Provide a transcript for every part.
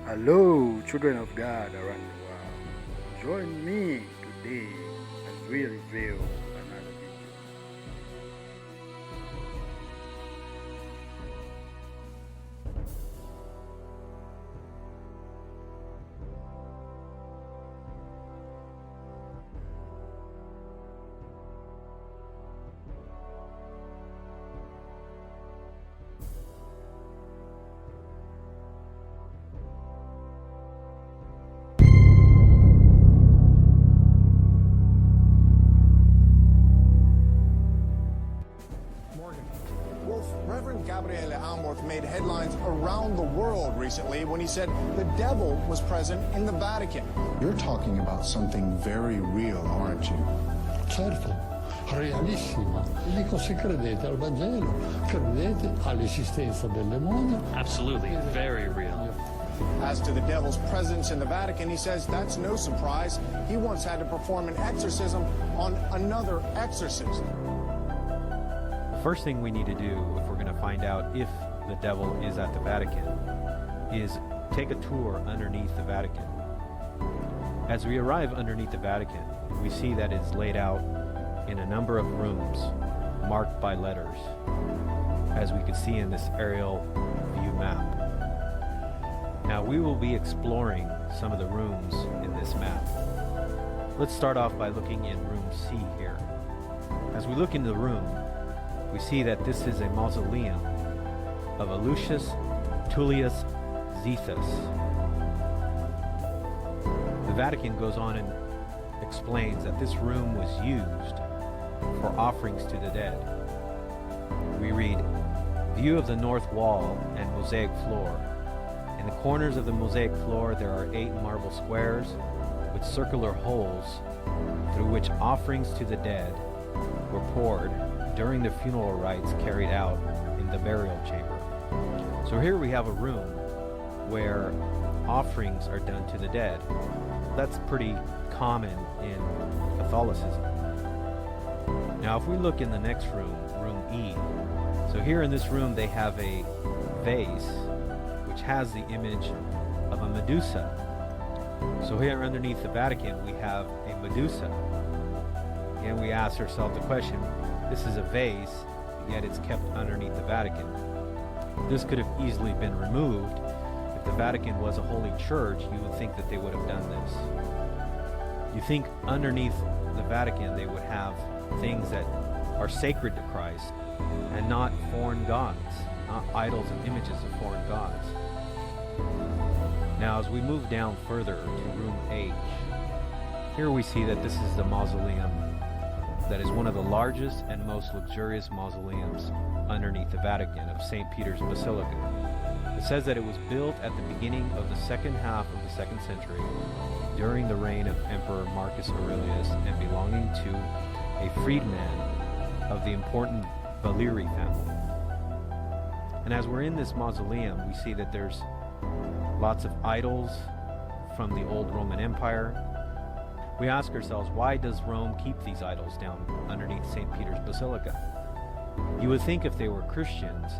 Hello, children of God around the world. Join me today as we reveal another video. Reverend Gabriele Amorth made headlines around the world recently when he said the devil was present in the Vatican. You're talking about something very real, aren't you? Certo, realissima. Dico, se credete al Vangelo, credete all'esistenza del demonio. Absolutely, very real. As to the devil's presence in the Vatican, he says that's no surprise. He once had to perform an exorcism on another exorcist. The first thing we need to do if we're going to find out if the devil is at the Vatican is take a tour underneath the Vatican. As we arrive underneath the Vatican, we see that it's laid out in a number of rooms marked by letters, as we can see in this aerial view map. Now we will be exploring some of the rooms in this map. Let's start off by looking in room C here. As we look into the room, we see that this is a mausoleum of Lucius Tullius Zethus. The Vatican goes on and explains that this room was used for offerings to the dead. We read, view of the north wall and mosaic floor. In the corners of the mosaic floor there are 8 marble squares with circular holes through which offerings to the dead were poured during the funeral rites carried out in the burial chamber. So here we have a room where offerings are done to the dead. That's pretty common in Catholicism. Now if we look in the next room, room E, so here in this room they have a vase which has the image of a Medusa. So here underneath the Vatican we have a Medusa. And we ask ourselves the question, this is a vase, yet it's kept underneath the Vatican. This could have easily been removed. If the Vatican was a holy church, you would think that they would have done this. You think underneath the Vatican they would have things that are sacred to Christ and not foreign gods, not idols and images of foreign gods. Now as we move down further to room H, here we see that this is the mausoleum that is one of the largest and most luxurious mausoleums underneath the Vatican of St. Peter's Basilica. It says that it was built at the beginning of the second half of the 2nd century during the reign of Emperor Marcus Aurelius and belonging to a freedman of the important Valeri family. And as we're in this mausoleum, we see that there's lots of idols from the old Roman Empire. We ask ourselves, why does Rome keep these idols down underneath St. Peter's Basilica? You would think if they were Christians,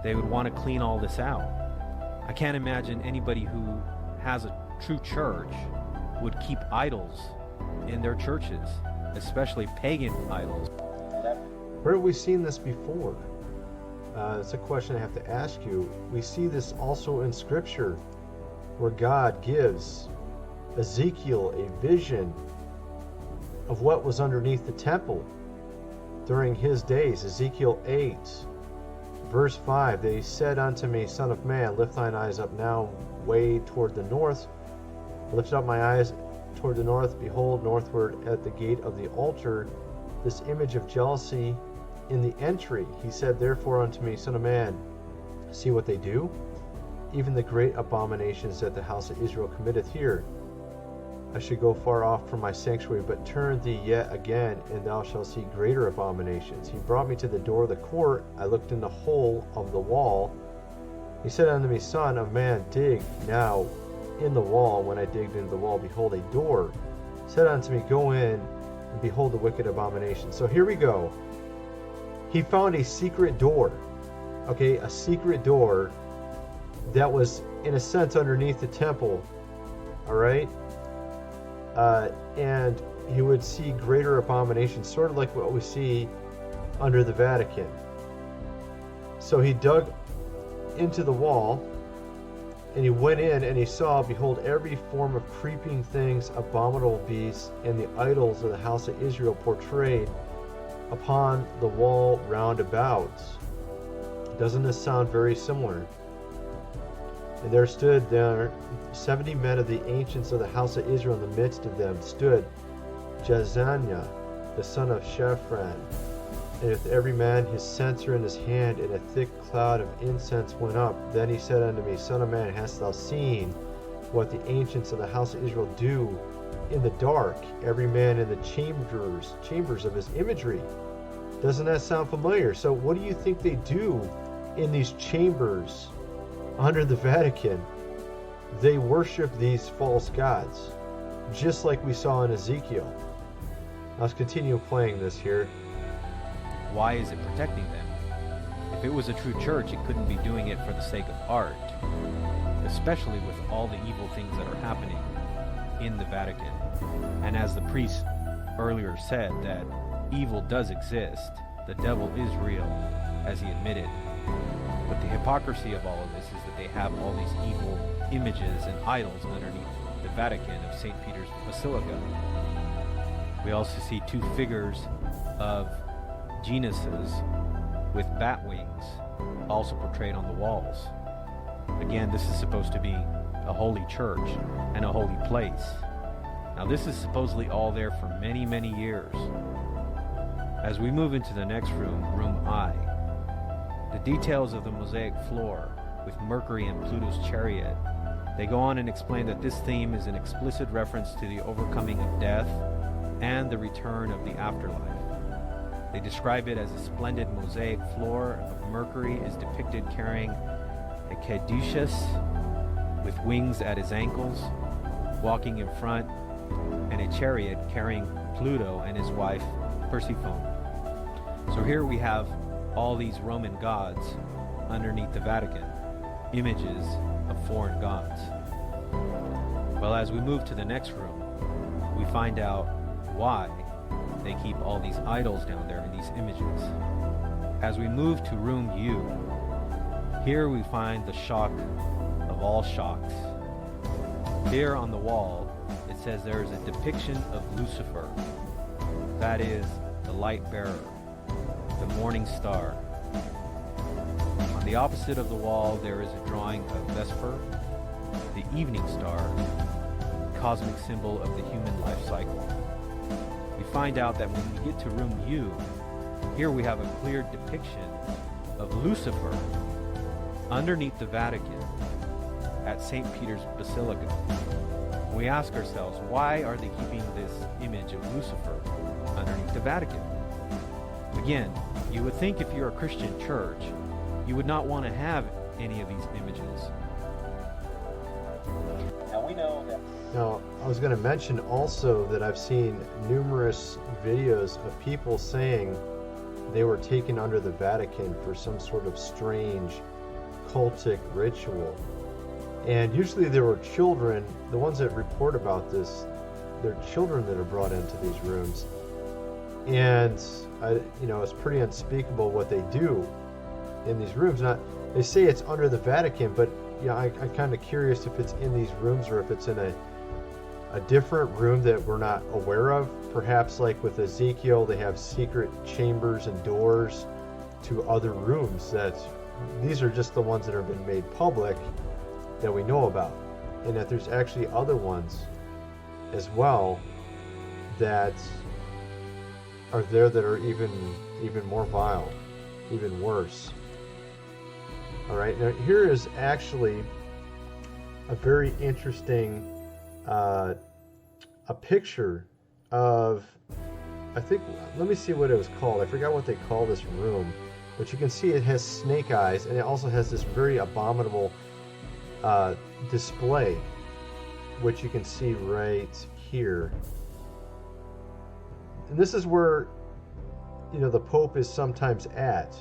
they would want to clean all this out. I can't imagine anybody who has a true church would keep idols in their churches, especially pagan idols. Where have we seen this before? It's a question I have to ask you. We see this also in Scripture, where God gives Ezekiel a vision of what was underneath the temple during his days. Ezekiel 8 verse 5, they said unto me, Son of man, lift thine eyes up now way toward the north. I lifted up my eyes toward the north, behold, northward at the gate of the altar this image of jealousy in the entry. He said therefore unto me, Son of man, see what they do, even the great abominations that the house of Israel committeth here. I should go far off from my sanctuary, but turn thee yet again, and thou shalt see greater abominations. He brought me to the door of the court. I looked in the hole of the wall. He said unto me, Son of man, dig now in the wall. When I digged into the wall, behold, a door. He said unto me, Go in, and behold the wicked abomination. So here we go. He found a secret door. Okay, a secret door that was in a sense, underneath the temple. All right? And he would see greater abominations, sort of like what we see under the Vatican. So he dug into the wall, and he went in, and he saw, behold, every form of creeping things, abominable beasts, and the idols of the house of Israel portrayed upon the wall round about. Doesn't this sound very similar? And there stood 70 men of the ancients of the house of Israel. In the midst of them stood Jezaniah, the son of Shaphan, and with every man his censer in his hand, and a thick cloud of incense went up. Then he said unto me, Son of man, hast thou seen what the ancients of the house of Israel do in the dark, every man in the chambers of his imagery? Doesn't that sound familiar? So what do you think they do in these chambers under the Vatican? They worship these false gods, just like we saw in Ezekiel. Let's continue playing this here. Why is it protecting them? If it was a true church, it couldn't be doing it for the sake of art, especially with all the evil things that are happening in the Vatican. And as the priest earlier said, that evil does exist, the devil is real, as he admitted. But the hypocrisy of all of this is that they have all these evil images and idols underneath the Vatican of St. Peter's Basilica. We also see two figures of genuses with bat wings also portrayed on the walls. Again, this is supposed to be a holy church and a holy place. Now this is supposedly all there for many, many years. As we move into the next room, room I, the details of the mosaic floor with Mercury and Pluto's chariot, they go on and explain that this theme is an explicit reference to the overcoming of death and the return of the afterlife. They describe it as a splendid mosaic floor of Mercury is depicted carrying a caduceus with wings at his ankles, walking in front, and a chariot carrying Pluto and his wife Persephone. So here we have all these Roman gods underneath the Vatican, images of foreign gods. Well, as we move to the next room, we find out why they keep all these idols down there in these images. As we move to room U, here we find the shock of all shocks. Here on the wall, it says there is a depiction of Lucifer, that is, the light bearer, the morning star. On the opposite of the wall, there is a drawing of Vesper, the evening star, cosmic symbol of the human life cycle. We find out that when we get to room U, here we have a clear depiction of Lucifer underneath the Vatican at St. Peter's Basilica. We ask ourselves, why are they keeping this image of Lucifer underneath the Vatican? Again, you would think if you're a Christian church, you would not want to have any of these images. Now we know that. Now, I was going to mention also that I've seen numerous videos of people saying they were taken under the Vatican for some sort of strange cultic ritual. And usually there were children, the ones that report about this, they're children that are brought into these rooms. And, it's pretty unspeakable what they do in these rooms. Now, they say it's under the Vatican, but I'm kind of curious if it's in these rooms or if it's in a different room that we're not aware of. Perhaps like with Ezekiel, they have secret chambers and doors to other rooms. That these are just the ones that have been made public that we know about, and that there's actually other ones as well that are there that are even more vile, even worse. All right, now here is actually a very interesting a picture of, I think, let me see what it was called. I forgot what they call this room, but you can see it has snake eyes, and it also has this very abominable display, which you can see right here. And this is where, the Pope is sometimes at.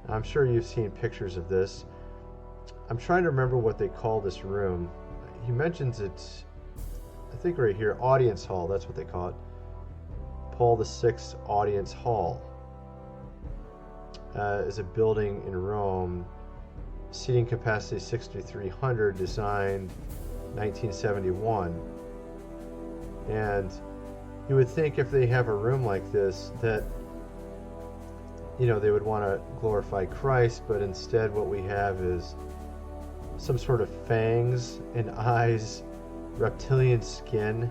I'm sure you've seen pictures of this. I'm trying to remember what they call this room. He mentions it, I think right here, audience hall, that's what they call it. Paul VI Audience Hall is a building in Rome, seating capacity 6,300, designed 1971. And you would think if they have a room like this that, you know, they would want to glorify Christ, but instead what we have is some sort of fangs and eyes, reptilian skin.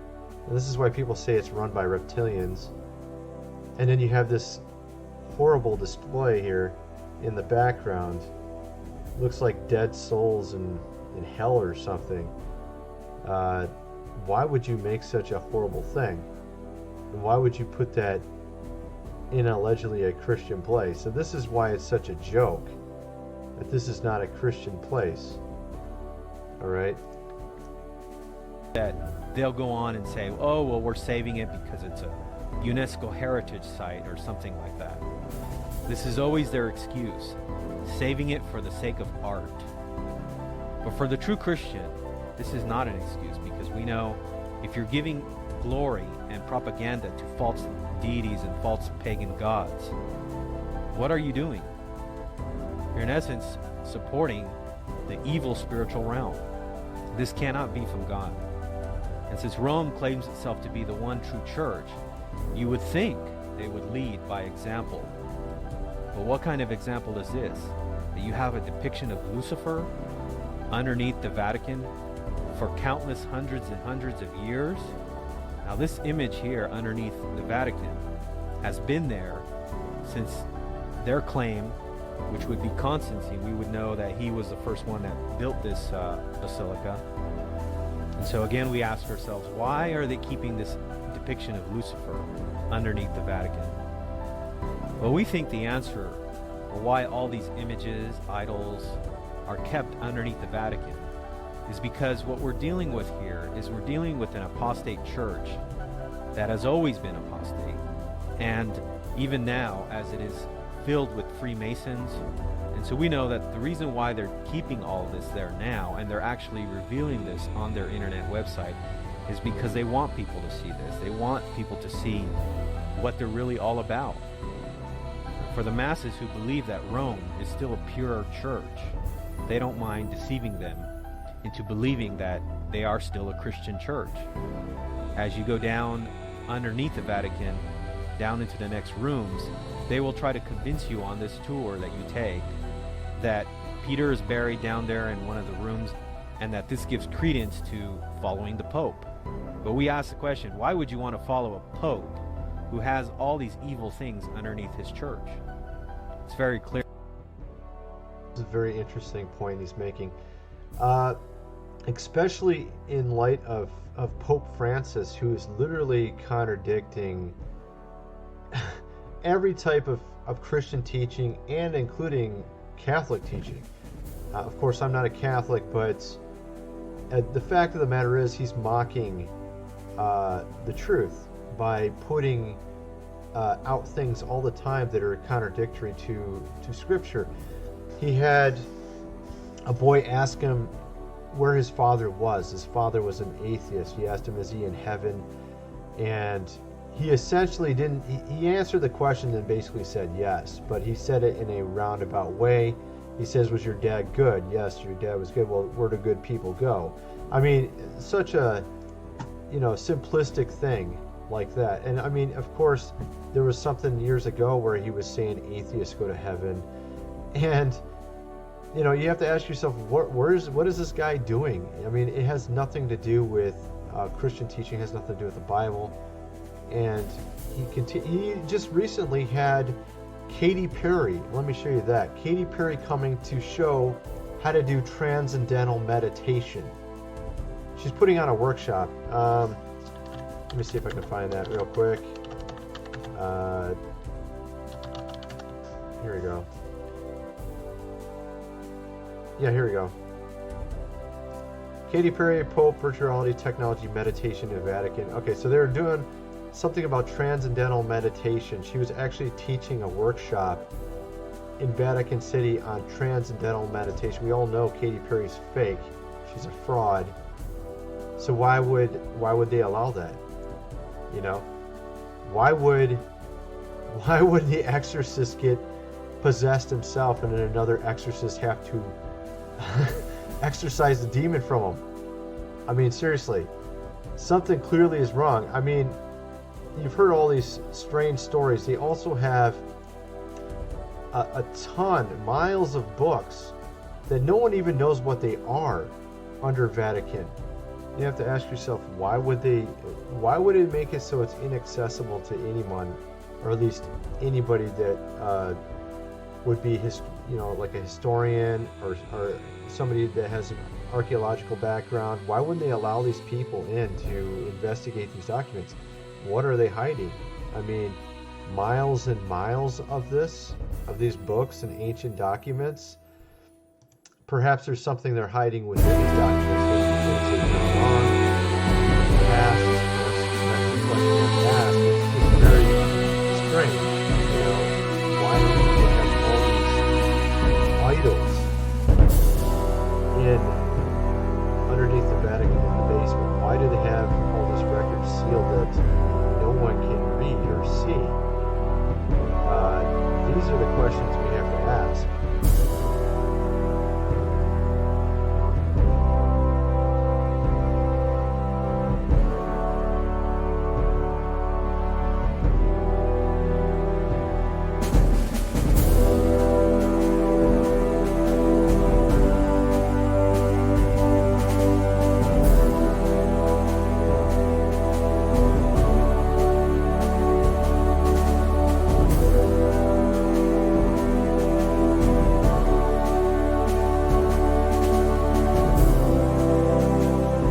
And this is why people say it's run by reptilians. And then you have this horrible display here in the background. Looks like dead souls in hell or something. Why would you make such a horrible thing? And why would you put that in allegedly a Christian place? So this is why it's such a joke, that this is not a Christian place. All right? That they'll go on and say, oh, well, we're saving it because it's a UNESCO heritage site or something like that. This is always their excuse, saving it for the sake of art. But for the true Christian, this is not an excuse, because we know if you're giving glory and propaganda to false deities and false pagan gods, what are you doing? You're in essence supporting the evil spiritual realm. This cannot be from God. And since Rome claims itself to be the one true church, you would think they would lead by example. But what kind of example is this? That you have a depiction of Lucifer underneath the Vatican for countless hundreds and hundreds of years? Now this image here underneath the Vatican has been there since their claim, which would be Constantine. We would know that he was the first one that built this basilica. And so again, we ask ourselves, why are they keeping this depiction of Lucifer underneath the Vatican? Well, we think the answer, or why all these images, idols, are kept underneath the Vatican, is because what we're dealing with here is we're dealing with an apostate church that has always been apostate, and even now, as it is filled with Freemasons. And so we know that the reason why they're keeping all of this there now, and they're actually revealing this on their internet website, is because they want people to see this. They want people to see what they're really all about. For the masses who believe that Rome is still a pure church, they don't mind deceiving them into believing that they are still a Christian church. As you go down underneath the Vatican, down into the next rooms, they will try to convince you on this tour that you take that Peter is buried down there in one of the rooms, and that this gives credence to following the Pope. But we ask the question, why would you want to follow a Pope who has all these evil things underneath his church? It's very clear. It's a very interesting point he's making, especially in light of Pope Francis, who is literally contradicting every type of Christian teaching, and including Catholic teaching. Of course, I'm not a Catholic, but the fact of the matter is he's mocking the truth by putting out things all the time that are contradictory to Scripture. He had a boy ask him where his father was. His father was an atheist. He asked him, is he in heaven? And he essentially didn't, he answered the question and basically said yes, but he said it in a roundabout way. He says, was your dad good? Yes, your dad was good. Well, where do good people go? I mean, such a, simplistic thing like that. And I mean, of course, there was something years ago where he was saying atheists go to heaven. And, you have to ask yourself, what is this guy doing? I mean, it has nothing to do with Christian teaching, it has nothing to do with the Bible. And he just recently had Katy Perry, let me show you that. Katy Perry coming to show how to do transcendental meditation. She's putting on a workshop. Let me see if I can find that real quick. Here we go. Yeah, here we go. Katy Perry, Pope, virtual reality, technology, meditation in Vatican. Okay, so they're doing something about transcendental meditation. She was actually teaching a workshop, in Vatican City on transcendental meditation. We all know Katy Perry's fake. She's a fraud. So why would they allow that? You know? Why would the exorcist get possessed himself and then another exorcist have to exorcise the demon from him? I mean, seriously. Something clearly is wrong. I mean, you've heard all these strange stories. They also have a ton, miles of books that no one even knows what they are under Vatican. You have to ask yourself, why would it make it so it's inaccessible to anyone, or at least anybody that would be like a historian or somebody that has an archaeological background? Why wouldn't they allow these people in to investigate these documents? What are they hiding? I mean, miles and miles of these books and ancient documents. Perhaps there's something they're hiding within these documents that things have gone wrong in the past. That's the question you have to ask. It's very strange. You know, why do they have all these idols underneath the Vatican in the basement? Why do they have all these records sealed that no one can read or see? These are the questions we have to ask.